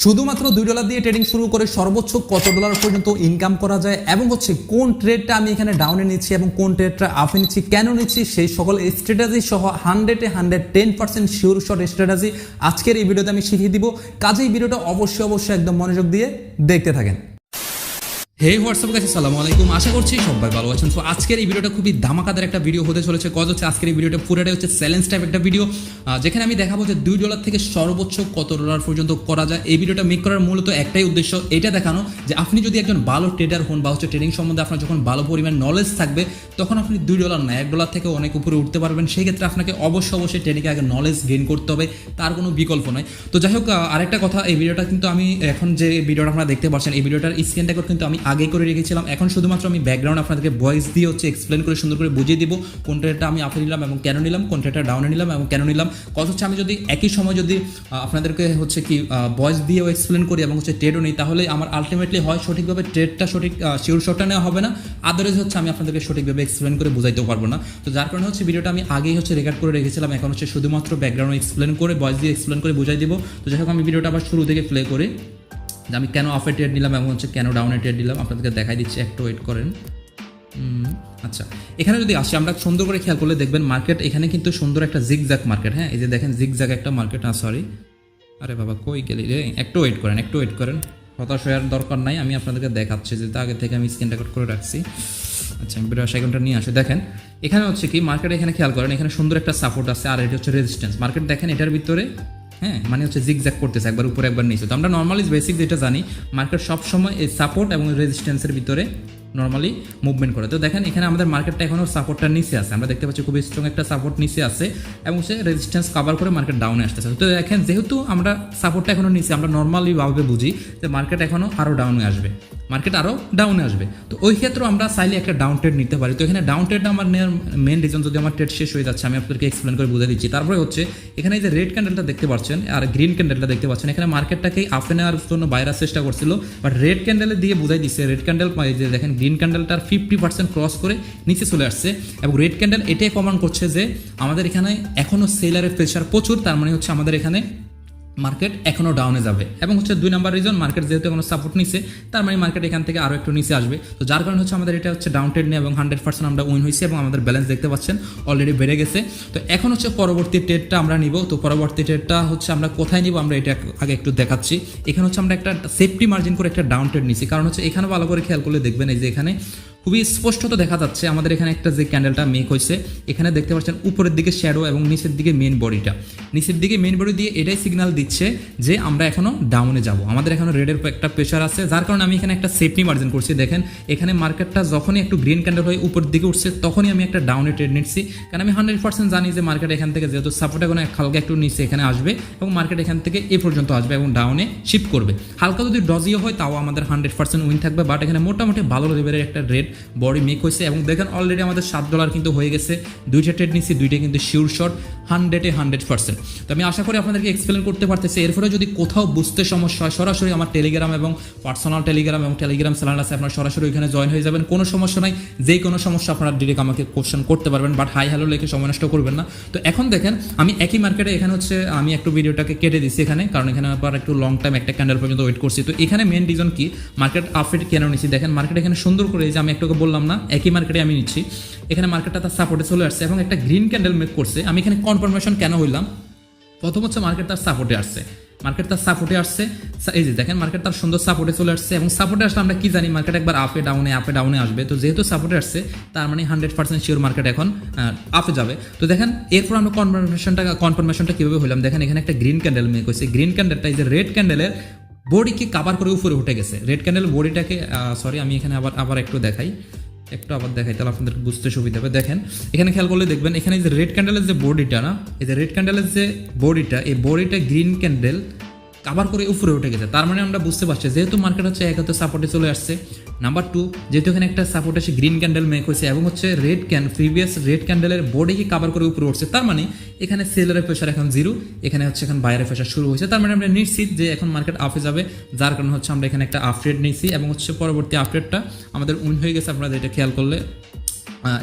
শুধুমাত্র $2 দিয়ে ট্রেডিং শুরু করে সর্বোচ্চ কত ডলার পর্যন্ত ইনকাম করা যায় এবং কোন ট্রেডটা আমি এখানে ডাউনে নিচ্ছি এবং কোন ট্রেডটা আপে নিচ্ছি, কেন নিচ্ছি, সেই সকল স্ট্র্যাটেজি সহ 100% শিওর শট স্ট্র্যাটেজি আজকের এই ভিডিওতে আমি শিখিয়ে দিব। কাজেই ভিডিওটা অবশ্যই একদম মনোযোগ দিয়ে দেখতে থাকেন। হে হোয়াটসঅ্যাপ গাইস, আসসালামু আলাইকুম। আশা করছি সবাই ভালো আছেন। তো আজকের এই ভিডিওটা খুবই ধামাকাদার একটা ভিডিও হতে চলেছে। আজকের এই ভিডিওটা পুরোটাই চ্যালেঞ্জ টাইপ একটা ভিডিও, যেখানে আমি দেখাবো যে $2 থেকে সর্বোচ্চ কত ডলার পর্যন্ত করা যায়। এই ভিডিওটা মেক করার মূলত একটাই উদ্দেশ্য, এটা দেখানো যে আপনি যদি একজন ভালো ট্রেডার হন বা ট্রেডিং সম্বন্ধে আপনার যখন ভালো পরিমাণ নলেজ থাকবে, তখন আপনি $2 না $1 থেকে অনেক উপরে উঠতে পারবেন। সেই ক্ষেত্রে আপনাকে অবশ্যই ট্রেডিংয়ে আগে নলেজ গেইন করতে হবে, তার কোনো বিকল্প নয়। তো যাই হোক, আরেকটা কথা, এই ভিডিওটা কিন্তু আমি এখন যে ভিডিওটা আপনারা দেখতে পাচ্ছেন, এই ভিডিওটার স্ক্রিন রেকর্ড কিন্তু আমি আগে করে রেখেছিলাম। এখন শুধুমাত্র আমি ব্যাকগ্রাউন্ড আপনাদেরকে ভয়েস দিয়ে এক্সপ্লেন করে সুন্দর করে বুঝিয়ে দিব কোন ট্রেডটা আমি আপে নিলাম এবং কেন নিলাম, কোন ট্রেডটা ডাউনে নিলাম এবং কেন নিলাম। আমি যদি একই সময় যদি আপনাদেরকে ভয়েস দিয়েও এক্সপ্লেন করি এবং ট্রেডও নিই, তাহলে আমার আলটিমেটলি হয় সঠিকভাবে ট্রেডটা শিওর শটটা নেওয়া হবে না, আদারওয়াইজ আমি আপনাদেরকে সঠিকভাবে এক্সপ্লেন করে বুঝাইতেও পারবো না। তো যার কারণে ভিডিওটা আমি আগেই রেকর্ড করে রেখেছিলাম। এখন শুধুমাত্র ব্যাকগ্রাউন্ড এক্সপ্লেন করে ভয়েস দিয়ে এক্সপ্লেন করে বুঝাই দিব। তো যাই হোক, আমি ভিডিওটা আবার শুরু থেকে প্লে করি যে আমি কেন আপে ট্রেড নিলাম এবং কেন ডাউনে ট্রেড নিলাম, আপনাদেরকে দেখাই দিচ্ছি, একটু ওয়েট করেন। আচ্ছা, এখানে যদি আসি আমরা সুন্দর করে খেয়াল করলে দেখবেন মার্কেট এখানে কিন্তু সুন্দর একটা জিগজ্যাগ মার্কেট। হ্যাঁ, এই যে দেখেন জিগজ্যাগ একটা মার্কেট। সরি, আরে বাবা কই গেলি রে, একটু ওয়েট করেন। হতাশ হওয়ার দরকার নাই, আমি আপনাদেরকে দেখাচ্ছি যে আগে থেকে আমি স্ক্রিন রেকর্ড করে রাখছি। আচ্ছা, আমি ভিডিও সেকেন্ডটা নিয়ে আসি। দেখেন এখানে কি মার্কেট, এখানে খেয়াল করেন, এখানে সুন্দর একটা সাপোর্ট আছে আর এটা রেজিস্ট্যান্স। মার্কেট দেখেন এটার ভিতরে, হ্যাঁ, মানে জিগজ্যাগ করতেছে, একবার উপরে একবার নিচে। তো আমরা নর্মালি বেসিক যেটা জানি, মার্কেট সবসময় এই সাপোর্ট এবং রেজিস্ট্যান্সের ভিতরে নর্মালি মুভমেন্ট করে। তো দেখেন এখানে আমাদের মার্কেটটা এখনও সাপোর্টটা নিচে আছে, আমরা দেখতে পাচ্ছি খুবই স্ট্রং একটা সাপোর্ট নিচে আছে এবং রেজিস্ট্যান্স কভার করে মার্কেট ডাউনে আসতেছে। তো দেখেন যেহেতু আমরা সাপোর্টটা এখনও নিচে, আমরা নর্মালি ভাবে বুঝি যে মার্কেট এখনও আরও ডাউনে আসবে। তো ওই ক্ষেত্রেও আমরা চাইলে একটা ডাউন ট্রেড নিতে পারি। তো এখানে ডাউন ট্রেডটা আমার নেওয়ার মেন রিজন, যদি আমার ট্রেড শেষ হয়ে যাচ্ছে, আমি আপনাদেরকে এক্সপ্লেন করে বুঝে দিচ্ছি। তারপরে এখানে এই যে রেড ক্যান্ডেলটা দেখতে পাচ্ছেন আর গ্রিন ক্যান্ডেলটা দেখতে পাচ্ছেন, এখানে মার্কেটটাকে আপে নেওয়ার জন্য বাইরের চেষ্টা করছিল, বাট রেড ক্যান্ডেলে দিয়ে বুঝাই দিচ্ছে। রেড ক্যান্ডেল যে দেখেন গ্রিন ক্যান্ডেলটার 50% ক্রস করে নিচে চলে আসছে এবং রেড ক্যান্ডেল এটাই প্রমাণ করছে যে আমাদের এখানে এখনও সেলারের প্রেশার প্রচুর। তার মানে আমাদের এখানে মার্কেট এখনও ডাউনে যাবে এবং 2 নাম্বার রিজন, মার্কেট যেহেতু এখনো সাপোর্ট নিচ্ছে, তার মানে মার্কেট এখান থেকে আরও একটু নিচে আসবে। তো যার কারণে আমাদের এটা ডাউন ট্রেড নিয়ে এবং 100% আমরা উইন হয়েছে এবং আমাদের ব্যালেন্স দেখতে পাচ্ছেন অলরেডি বেড়ে গেছে। তো এখন পরবর্তী ট্রেডটা আমরা নিব। তো পরবর্তী ট্রেডটা আমরা কোথায় নিব, আমরা এটা আগে একটু দেখাচ্ছি। এখানে আমরা একটা সেফটি মার্জিন করে একটা ডাউন ট্রেড নিচ্ছি, কারণ এখানে ভালো করে খেয়াল করলে দেখবেন এই যে এখানে খুবই স্পষ্টত দেখা যাচ্ছে আমাদের এখানে একটা যে ক্যান্ডেলটা মেক হয়েছে, এখানে দেখতে পাচ্ছেন উপরের দিকে শ্যাডো এবং নিচের দিকে মেন বডিটা, দিয়ে এটাই সিগন্যাল দিচ্ছে যে আমরা এখনো ডাউনে যাব, আমাদের এখনো রেডের একটা প্রেশার আছে। যার কারণে আমি এখানে একটা সেফটি মার্জিন করছি। দেখেন এখানে মার্কেটটা যখনই একটু গ্রিন ক্যান্ডেল হয়ে উপরের দিকে উঠছে, তখনই আমি একটা ডাউনে ট্রেড নিচ্ছি, কারণ আমি 100% জানি যে মার্কেট এখান থেকে যেহেতু সাপোর্ট এখন হালকা একটু নিচে এখানে আসবে এবং মার্কেট এখান থেকে এ পর্যন্ত আসবে এবং ডাউনে শিফট করবে। হালকা যদি ডজিও হয় তাও আমাদের 100% উইন থাকবে, বাট এখানে মোটামুটি ভালো লেভেলের একটা রেড বডি মেক হয়েছে এবং দেখেন অলরেডি আমাদের $7 কিন্তু হয়ে গেছে। 2টা ট্রেড নিচ্ছি, 2টা কিন্তু শিওর শট 100%। তো আমি আশা করি আপনাদেরকে এক্সপ্লেন করতে পারতেছি। এরপরে যদি কোথাও বুঝতে সমস্যা হয়, সরাসরি আমার টেলিগ্রাম এবং পার্সোনাল টেলিগ্রাম চ্যানেল আছে, আপনারা সরাসরি ওইখানে জয়েন হয়ে যাবেন। কোনো সমস্যা নাই, যে কোনো সমস্যা আপনারা ডিরেক্ট আমাকে কোশ্চেন করতে পারবেন, বাট হাই হ্যালো লিখে সময় নষ্ট করবেন না। তো এখন দেখেন আমি একই মার্কেটে এখানে আমি একটু ভিডিওটাকে কেটে দিচ্ছি এখানে, কারণ এখানে আবার একটু লং টাইম একটা ক্যান্ডেল পর্যন্ত ওয়েট করছি। তো এখানে মেন রিজন কি, মার্কেট আপে কেন নিচ্ছি, দেখেন মার্কেট এখানে সুন্দর করে, যে আমি একটু বললাম না একই মার্কেটে আমি নিচ্ছি, এখানে মার্কেটটা তার সাপোর্টে চলে আসছে এবং একটা গ্রিন ক্যান্ডেল মেক করছে। আমি এখানে কনফার্মেশন কেন হইলাম, প্রথম মার্কেট তার সাপোর্টে আসছে, এই যে দেখেন মার্কেট তার সুন্দর সাপোর্টে চলে আসছে এবং সাপোর্টে আসলে আমরা কি জানি, মার্কেট একবার আপে ডাউনে আসবে। তো যেহেতু সাপোর্টে আসছে, তার মানে 100% শিওর মার্কেট এখন আপে যাবে। তো দেখেন এরপর আমরা কনফার্মেশনটা কিভাবে হইলাম, দেখেন এখানে একটা গ্রিন ক্যান্ডেল মেক হয়েছে, গ্রিন ক্যান্ডেলটা এই যে রেড ক্যান্ডেলের বডিকে কাভার করে উপরে উঠে গেছে। রেড ক্যান্ডেল বডিটাকে সরি আমি এখানে আবার একটু দেখাই, তাহলে আপনাদের বুঝতে সুবিধা হবে। দেখেন এখানে খেয়াল করলে দেখবেন এখানে যে রেড ক্যান্ডেলের যে বডিটা না, এই যে রেড ক্যান্ডেলের যে বডিটা, এই বডিটা গ্রিন ক্যান্ডেল কাভার করে উপরে উঠে গেছে। তার মানে আমরা বুঝতে পারছি যেহেতু মার্কেট এক হয়তো সাপোর্টে চলে আসছে, নাম্বার 2 যেহেতু এখানে একটা সাপোর্ট আসে গ্রিন ক্যান্ডেল মেক হয়েছে এবং প্রিভিয়াস রেড ক্যান্ডেলের বডিকে কাভার করে উপরে উঠছে, তার মানে এখানে সেলারের প্রেশার এখন 0, এখানে এখন বাইরের প্রেশার শুরু হয়েছে। তার মানে আমরা নিশ্চিত যে এখন মার্কেট আপে যাবে, যার কারণে আমরা এখানে একটা আপডেট নিয়েছি এবং পরবর্তী আপডেটটা আমাদের উইন হয়ে গেছে। আপনারা এটা খেয়াল করলে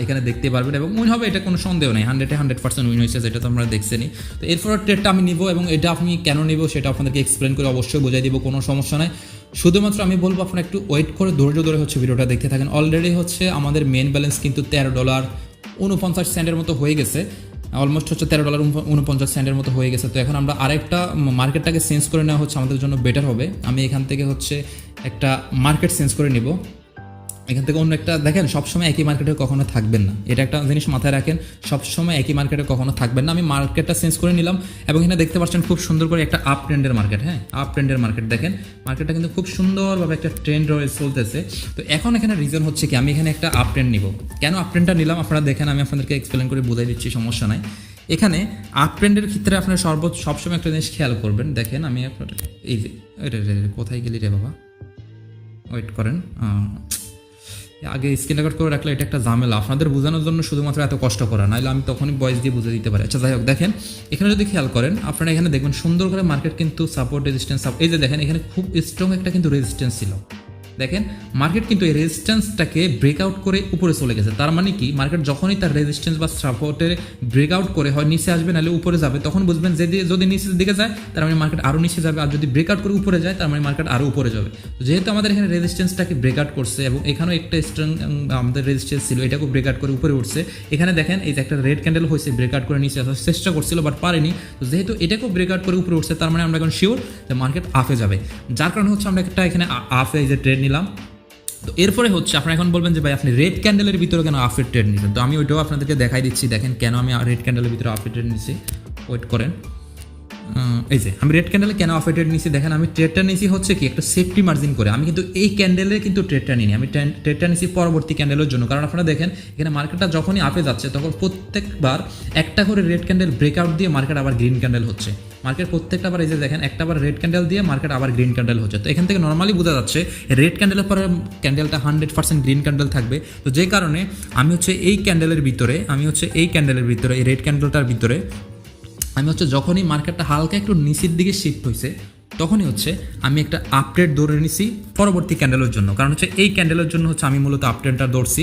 এখানে দেখতে পারবেন এবং উইন হবে এটা কোনো সন্দেহ নেই, 100% উইন হয়েছে, যেটা তো আমরা দেখছেনি। তো এরপর ট্রেডটা আমি নিব এবং এটা আমি কেন নিব সেটা আপনাদেরকে এক্সপ্লেন করে অবশ্যই বোঝাই দিব, কোনো সমস্যা নাই। শুধুমাত্র আমি বলবো আপনারা একটু ওয়েট করে ধৈর্য ধরে হচ্ছে ভিডিওটা দেখতে থাকেন। অলরেডি হচ্ছে আমাদের মেন ব্যালেন্স কিন্তু $13.49 মতো হয়ে গেছে, অলমোস্ট হচ্ছে $13.49 মতো হয়ে গেছে। তো এখন আমরা আরেকটা মার্কেটটাকে চেঞ্জ করে নেওয়া হচ্ছে আমাদের জন্য বেটার হবে। আমি এখান থেকে হচ্ছে একটা মার্কেট চেঞ্জ করে নিব, এখান থেকে অন্য একটা। দেখেন সবসময় একই মার্কেটে কখনো থাকবেন না, এটা একটা জিনিস মাথায় রাখেন, সবসময় একই মার্কেটে কখনো থাকবেন না। আমি মার্কেটটা চেঞ্জ করে নিলাম এবং এখানে দেখতে পাচ্ছেন খুব সুন্দর করে একটা আপ ট্রেন্ডের মার্কেট, হ্যাঁ আপ ট্রেন্ডের মার্কেট। দেখেন মার্কেটটা কিন্তু খুব সুন্দরভাবে একটা ট্রেন্ড চলতেছে। তো এখন এখানে রিজন হচ্ছে কি, আমি এখানে একটা আপ ট্রেন্ড নিব। কেন আপ ট্রেন্ডটা নিলাম আপনারা দেখেন, আমি আপনাদেরকে এক্সপ্লেন করে বুঝাই দিচ্ছি, সমস্যা নাই। এখানে আপ ট্রেন্ডের ক্ষেত্রে আপনারা সবসময় একটা জিনিস খেয়াল করবেন। দেখেন আমি আপনার এই যে কোথায় গেলি রে বাবা, ওয়েট করেন, আগে স্ক্রিন রেকর্ড করে রাখলে এটা একটা ঝামেলা, আপনাদের বোঝানোর জন্য শুধুমাত্র এত কষ্ট করা, নাহলে আমি তখনই ভয়েস দিয়ে বুঝে দিতে পারি। আচ্ছা যাই হোক, দেখেন এখানে যদি খেয়াল করেন আপনারা এখানে দেখবেন সুন্দর করে মার্কেট কিন্তু সাপোর্ট রেজিস্ট্যান্স, এই যে দেখেন এখানে খুব স্ট্রং একটা কিন্তু রেজিস্ট্যান্স ছিল। দেখেন মার্কেট কিন্তু এই রেজিস্ট্যান্সটাকে ব্রেকআউট করে উপরে চলে গেছে। তার মানে কি, মার্কেট যখনই তার রেজিস্ট্যান্স বা সাপোর্টের ব্রেকআউট করে হয় নিচে আসবে নাহলে উপরে যাবে, তখন বুঝবেন যে যদি নিচের দিকে যায় তার মানে মার্কেট আরও নিচে যাবে, আর যদি ব্রেকআউট করে উপরে যায় তার মানে মার্কেট আরও উপরে যাবে। যেহেতু আমাদের এখানে রেজিস্ট্যান্সটাকে ব্রেকআউট করছে এবং এখানেও একটা স্ট্রং আমাদের রেজিস্ট্যান্স ছিল, এটাকেও ব্রেকআউট করে উপরে উঠছে। এখানে দেখেন এই যে একটা রেড ক্যান্ডেল হয়েছে, ব্রেকআউট করে নিচে আসার চেষ্টা করছিল বাট পারেনি। তো যেহেতু এটাকেও ব্রেকআউট করে উপরে উঠছে তার মানে আমরা এখন শিওর যে মার্কেট আপে যাবে, যার কারণে হচ্ছে আমরা একটা এখানে আপে এই যে ট্রেড নিলাম। তো এরপরে হচ্ছে আপনারা এখন বলবেন যে ভাই আপনি রেড ক্যান্ডেলের ভিতরে কেন আফের ট্রেড নিচ্ছেন, তো আমি ওইটাও আপনাদেরকে দেখাই দিচ্ছি। দেখেন কেন আমি রেড ক্যান্ডেলের ভিতরে আফের ট্রেড নিচ্ছি, ওয়েট করেন। এই যে আমি রেড ক্যান্ডেলে কেন আফের ট্রেড নিচ্ছি, দেখেন আমি ট্রেডটা নিয়েছি হচ্ছে কি একটা সেফটি মার্জিন করে। আমি কিন্তু এই ক্যান্ডেলে কিন্তু ট্রেডটা নিই, আমি ট্রেডটা নিচ্ছি পরবর্তী ক্যান্ডেলের জন্য। কারণ আপনারা দেখেন এখানে মার্কেটটা যখনই আপে যাচ্ছে তখন প্রত্যেকবার একটা করে রেড ক্যান্ডেল ব্রেকআউট দিয়ে মার্কেট আবার গ্রিন ক্যান্ডেল হচ্ছে। মার্কেট প্রত্যেকটা বার এই যে দেখেন একটা বার রেড ক্যান্ডেল দিয়ে মার্কেট আবার গ্রিন ক্যান্ডেল হচ্ছে। তো এখান থেকে নর্মালি বোঝা যাচ্ছে রেড ক্যান্ডেলের পরে ক্যান্ডেলটা 100% গ্রিন ক্যান্ডেল থাকবে। তো যে কারণে আমি হচ্ছে এই ক্যান্ডেলের ভিতরে এই রেড ক্যান্ডেলটার ভিতরে আমি হচ্ছে যখনই মার্কেটটা হালকা একটু নিচের দিকে শিফট হয়েছে তখনই হচ্ছে আমি একটা আপডেট ধরে নিছি পরবর্তী ক্যান্ডেলের জন্য। কারণ হচ্ছে এই ক্যান্ডেলের জন্য হচ্ছে আমি মূলত আপডেটটা ধরছি।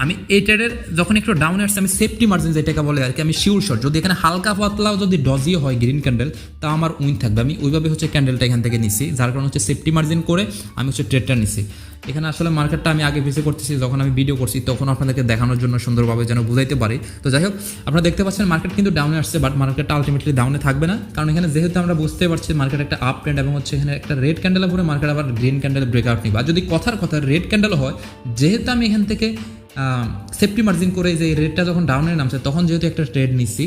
আমি এই ট্রেডের যখন একটু ডাউনে আসছে আমি সেফটি মার্জিন যেটাকে বলে আর কি, আমি শিওর শট যদি এখানে হালকা পাতলাও যদি ডজিও হয় গ্রিন ক্যান্ডেল তা আমার উইন থাকবে। আমি ওইভাবে হচ্ছে ক্যান্ডেলটা এখান থেকে নিছি, যার কারণে হচ্ছে সেফটি মার্জিন করে আমি হচ্ছে ট্রেডটা নিছি। এখানে আসলে মার্কেটটা আমি আগে পিছিয়ে করতেছি, যখন আমি ভিডিও করছি তখন আপনাদেরকে দেখানোর জন্য সুন্দরভাবে যেন বুঝাইতে পারি। তো যাই হোক আপনারা দেখতে পাচ্ছেন মার্কেট কিন্তু ডাউনে আসছে, বাট মার্কেটটা আলটিমেটলি ডাউনে থাকবে না। কারণ এখানে যেহেতু আমরা বুঝতে পারছি মার্কেট একটা আপ ট্রেন্ড এবং হচ্ছে এখানে একটা রেড ক্যান্ডেলের পরে মার্কেট আবার গ্রিন ক্যান্ডেল ব্রেকআউট নিবে। আর যদি কথার কথা রেড ক্যান্ডেল হয়, যেহেতু আমি এখান থেকে সেফটি মার্জিন করে যে রেটটা যখন ডাউনে নামছে তখন যেহেতু একটা ট্রেড নিচ্ছি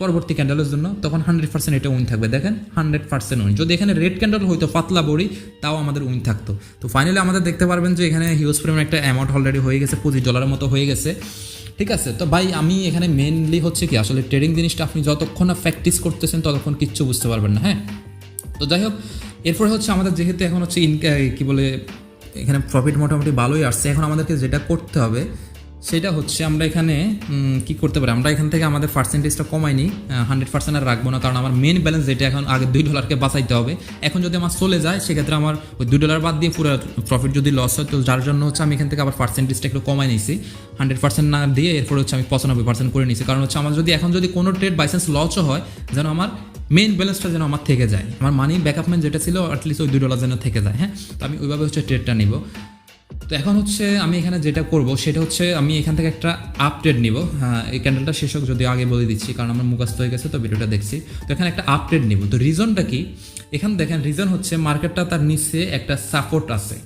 পরবর্তী ক্যান্ডেলের জন্য, তখন 100% এটা উইন থাকবে। দেখেন 100% উইন। যদি এখানে রেড ক্যান্ডেল হইতো পাতলা বড়ি তাও আমাদের উইন থাকতো। তো ফাইনালি আমাদের দেখতে পারবেন যে এখানে হিউজ পরিমাণ একটা অ্যামাউন্ট অলরেডি হয়ে গেছে, $25 মতো হয়ে গেছে। ঠিক আছে, তো ভাই আমি এখানে মেনলি হচ্ছে কি আসলে ট্রেডিং জিনিসটা আপনি যতক্ষণ না প্র্যাকটিস করতেছেন ততক্ষণ কিচ্ছু বুঝতে পারবেন না। হ্যাঁ, তো যাই হোক এরপরে হচ্ছে আমাদের যেহেতু এখন হচ্ছে কি বলে এখানে প্রফিট মোটামুটি ভালোই আসছে, এখন আমাদেরকে যেটা করতে হবে সেটা হচ্ছে আমরা এখানে কি করতে পারি, আমরা এখান থেকে আমাদের পার্সেন্টেজটা কমাইনি, 100% আর রাখবো না। কারণ আমার মেন ব্যালেন্স যেটা এখন আগে $2 বাঁচাইতে হবে, এখন যদি আমার চলে যায় সেক্ষেত্রে আমার ওই $2 বাদ দিয়ে পুরো প্রফিট যদি লস হয়, তো যার জন্য হচ্ছে আমি এখান থেকে আবার পার্সেন্টেজটা একটু কমাই নিয়েছি, 100% না দিয়ে এরপর হচ্ছে আমি 95% করে নিয়েছি। কারণ হচ্ছে আমার যদি এখন যদি কোনো ট্রেড বাইচান্স লসও হয় যেন আমার মেন ব্যালেন্সটা যেন আমার থেকে যায়, আমার মানি ব্যাকআপমেন্ট যেটা ছিল অ্যাটলিস্ট ওই $2 যেন থেকে যায়। হ্যাঁ, তো আমি ওইভাবে হচ্ছে ট্রেডটা নিব। তো এখন হচ্ছে আমি এখানে যেটা করব সেটা হচ্ছে আমি এখান থেকে একটা আপডেট নিব। হ্যাঁ, এই ক্যান্ডেলটা শেষ হোক যদি আগে বলে দিচ্ছি, কারণ আমার মুখস্থ হয়ে গেছে তো ভিডিওটা দেখছি। তো এখানে একটা আপডেট নিব। তো রিজনটা কি, এখানে দেখেন রিজন হচ্ছে মার্কেটটা তার নিচে একটা সাপোর্ট আছে,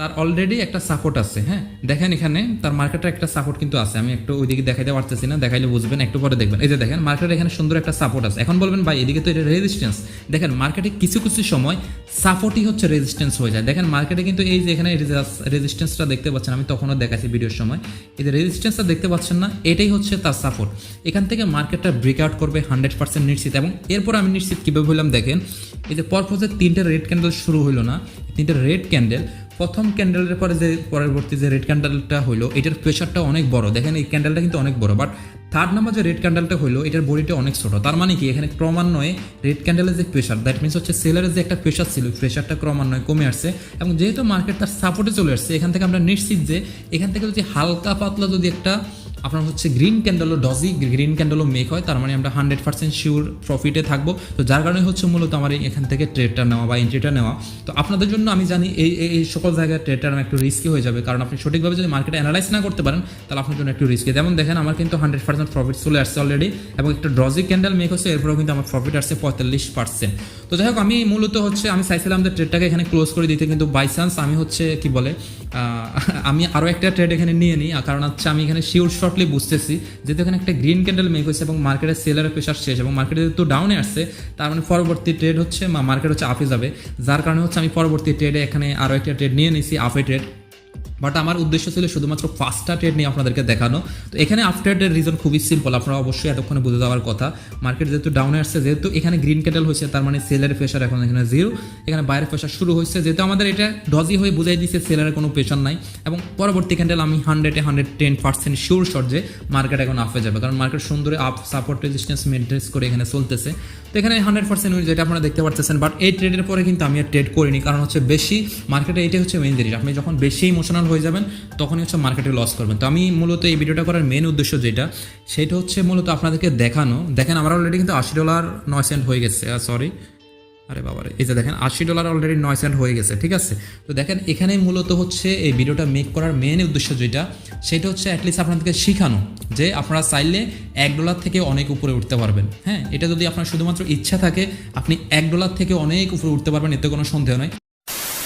তার অলরেডি একটা সাপোর্ট আছে। হ্যাঁ, দেখেন এখানে তার মার্কেটের একটা সাপোর্ট কিন্তু আছে, আমি একটু ওইদিকে দেখাইতে পারতেছি না, দেখাইলে বুঝবেন, একটু পরে দেখবেন। এই যে দেখেন মার্কেটের এখানে সুন্দর একটা সাপোর্ট আছে। এখন বলবেন ভাই এদিকে তো এটা রেজিস্ট্যান্স, দেখেন মার্কেটে কিছু কিছু সময় সাপোর্টই হচ্ছে রেজিস্ট্যান্স হয়ে যায়। দেখেন মার্কেটে কিন্তু এই যে এখানে রেজিস্ট্যান্সটা দেখতে পাচ্ছেন, আমি তখনও দেখাচ্ছি ভিডিওর সময়, এই যে রেজিস্ট্যান্সটা দেখতে পাচ্ছেন না, এটাই হচ্ছে তার সাপোর্ট। এখান থেকে মার্কেটটা ব্রেকআউট করবে 100% নিশ্চিত। এবং এরপর আমি নিশ্চিত কীভাবে হইলাম, দেখেন এই যে পরপর যে 3টে রেড ক্যান্ডেল শুরু হইলো না, 3টে রেড ক্যান্ডেল, প্রথম ক্যান্ডেলের পরে যে পরবর্তী যে রেড ক্যান্ডেলটা হলো এটার প্রেশারটা অনেক বড়। দেখেন এই ক্যান্ডেলটা কিন্তু অনেক বড়, বাট থার্ড নাম্বার যে রেড ক্যান্ডেলটা হলো এটার বডিটা অনেক ছোট, তার মানে কি এখানে ক্রমান্বয়ে রেড ক্যান্ডেলের যে প্রেশার, দ্যাট মিনস হচ্ছে সেলারের যে একটা প্রেশার ছিল, প্রেশারটা ক্রমান্বয়ে কমে আসছে এবং যেহেতু মার্কেট তার সাপোর্টে চলে আসছে, এখান থেকে আমরা নিশ্চিত যে এখান থেকে যদি হালকা পাতলা যদি একটা আপনার হচ্ছে গ্রিন ক্যান্ডেলও ডজি গ্রিন ক্যান্ডেলও মেক হয়, তার মানে আমরা 100% শিওর প্রফিটে থাকবো। তো যার কারণে হচ্ছে মূলত আমার এখান থেকে ট্রেডটা নেওয়া বা এন্ট্রিটা নেওয়া। তো আপনাদের জন্য আমি জানি এই সকল জায়গায় ট্রেডটা একটু রিস্কি হয়ে যাবে, কারণ আপনি সঠিকভাবে যদি মার্কেট অ্যানালাইজ না করতে পারেন তাহলে আপনার জন্য একটু রিস্কি। যেমন দেখেন আমার কিন্তু 100% প্রফিট চলে আসছে অলরেডি এবং একটা ড্রজি ক্যান্ডেল মেক হচ্ছে, এরপরেও কিন্তু আমার প্রফিট আসছে 45%। তো যাই হোক আমি মূলত হচ্ছে আমি চাইছিলাম যে ট্রেডটাকে এখানে ক্লোজ করে দিতে, কিন্তু বাই চান্স আমি হচ্ছে কি বলে আমি আরও একটা ট্রেড এখানে নিয়ে নিই, কারণ হচ্ছে আমি এখানে শিওর শর্টলি বুঝতেছি যেহেতু এখানে একটা গ্রিন ক্যান্ডেল মেক হয়েছে এবং মার্কেটের সেলারের প্রেশার শেষ এবং মার্কেটে যেহেতু ডাউনে আসছে, তার মানে পরবর্তী ট্রেড হচ্ছে মার্কেট হচ্ছে আপে যাবে, যার কারণে হচ্ছে আমি পরবর্তী ট্রেডে এখানে আরও একটা ট্রেড নিয়ে নিয়েছি, আপে ট্রেড। বাট আমার উদ্দেশ্য ছিল শুধুমাত্র ফার্স্টটা ট্রেড নিয়ে আপনাদেরকে দেখানো। তো এখানে আফটার রিজন খুবই সিম্পল, আপনারা অবশ্যই এতক্ষণে বুঝে যাওয়ার কথা। মার্কেট যেহেতু ডাউনে আসছে, যেহেতু এখানে গ্রিন ক্যান্ডেল হয়েছে, তার মানে সেলের প্রেশার এখন এখানে জিরো, এখানে বাইরের প্রেশার শুরু হয়েছে, যেহেতু আমাদের এটা ডজি হয়ে বুঝাই দিচ্ছে সেলের কোনো প্রেশার নাই এবং পরবর্তী ক্যান্ডেল আমি 110% শিওর শট যে মার্কেট এখন আপে যাবে, কারণ মার্কেট সুন্দর আপ সাপোর্ট রেজিস্ট্যান্স মেনটেন্স করে এখানে চলতেছে। তো এখানে 100% উইন যেটা আপনারা দেখতে পাচ্ছেন। বাট এই ট্রেডের পরে কিন্তু আমি আর ট্রেড করিনি, কারণ হচ্ছে বেশি মার্কেটে এটাই হচ্ছে মেইন জিনিস, আপনি যখন বেশি ইমোশনাল হয়ে যাবেন তখনই হচ্ছে মার্কেটে লস করবেন। তো আমি মূলত এই ভিডিওটা করার মেন উদ্দেশ্য যেটা, সেটা হচ্ছে মূলত আপনাদেরকে দেখানো। দেখেন আমার অলরেডি কিন্তু $80.09 হয়ে গেছে, সরি আরে বাবারে, এই যে দেখেন $80 অলরেডি 9 সেন্ট হয়ে গেছে, ঠিক আছে। তো দেখেন এখানে মূলত হচ্ছে এই ভিডিওটা মেক করার মেন উদ্দেশ্য যেটা, সেটা হচ্ছে অ্যাটলিস্ট আপনাদেরকে শেখানো যে আপনারা চাইলে $1 থেকে অনেক উপরে উঠতে পারবেন। হ্যাঁ, এটা যদি আপনার শুধুমাত্র ইচ্ছা থাকে আপনি $1 থেকে অনেক উপরে উঠতে পারবেন, এতে কোনো সন্দেহ নয়।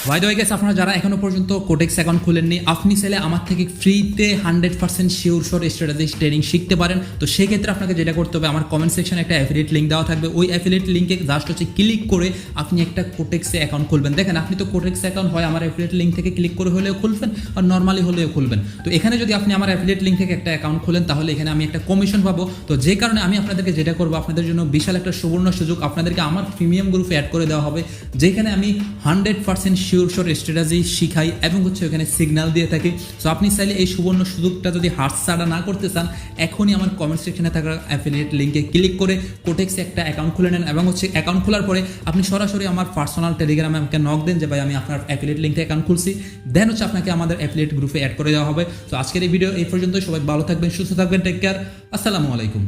বাই দ্য ওয়ে গাইস, আপনারা যারা এখনো পর্যন্ত কোটেক্স অ্যাকাউন্ট খুলেননি, আপনি চাইলে আমার থেকে ফ্রিতে 100% শিওর শট স্ট্র্যাটেজি ট্রেডিং শিখতে পারেন। তো সেই ক্ষেত্রে আপনাকে যেটা করতে হবে, আমার কমেন্ট সেকশনে একটা অ্যাফিলিয়েট লিঙ্ক দেওয়া থাকবে, ওই অ্যাফিলিয়েট লিঙ্কে জাস্ট হচ্ছে ক্লিক করে আপনি একটা কোটেক্সে অ্যাকাউন্ট খুলবেন। দেখেন আপনি তো কোটেক্স অ্যাকাউন্ট হয় আমার অ্যাফিলিয়েট লিঙ্ক থেকে ক্লিক করে হলেও খুলবেন আর নর্মালি হলেও খুলবেন। তো এখানে যদি আপনি আমার অ্যাফিলিয়েট লিঙ্ক থেকে একটা অ্যাকাউন্ট খোলেন তাহলে এখানে আমি একটা কমিশন পাবো। তো যে কারণে আমি আপনাদেরকে যেটা করবো, আপনাদের জন্য বিশাল একটা সুবর্ণ সুযোগ, আপনাদেরকে আমার প্রিমিয়াম গ্রুপে অ্যাড করে দেওয়া হবে, যেখানে আমি 100% শিওর শট স্ট্র্যাটেজি শিখাই এবং হচ্ছে ওখানে সিগন্যাল দিয়ে থাকি। সো আপনি চাইলে এই সুবর্ণ সুযোগটা যদি হাতছাড়া না করতে চান, এখনই আমার কমেন্ট সেকশনে থাকা অ্যাফিলিয়েট লিঙ্কে ক্লিক করে কোটেক্সে একটা অ্যাকাউন্ট খুলে নেন এবং হচ্ছে অ্যাকাউন্ট খোলার পরে আপনি সরাসরি আমার পার্সোনাল টেলিগ্রামে আমাকে নক দেন যে ভাই আমি আপনার অ্যাফিলিয়েট লিঙ্কে অ্যাকাউন্ট খুলছি, দেন হচ্ছে আপনাকে আমাদের অ্যাফিলিয়েট গ্রুপে অ্যাড করে দেওয়া হবে। তো আজকের এই ভিডিও এই পর্যন্ত, সবাই ভালো থাকবেন, সুস্থ থাকবেন, টেক কেয়ার, আসসালামু আলাইকুম।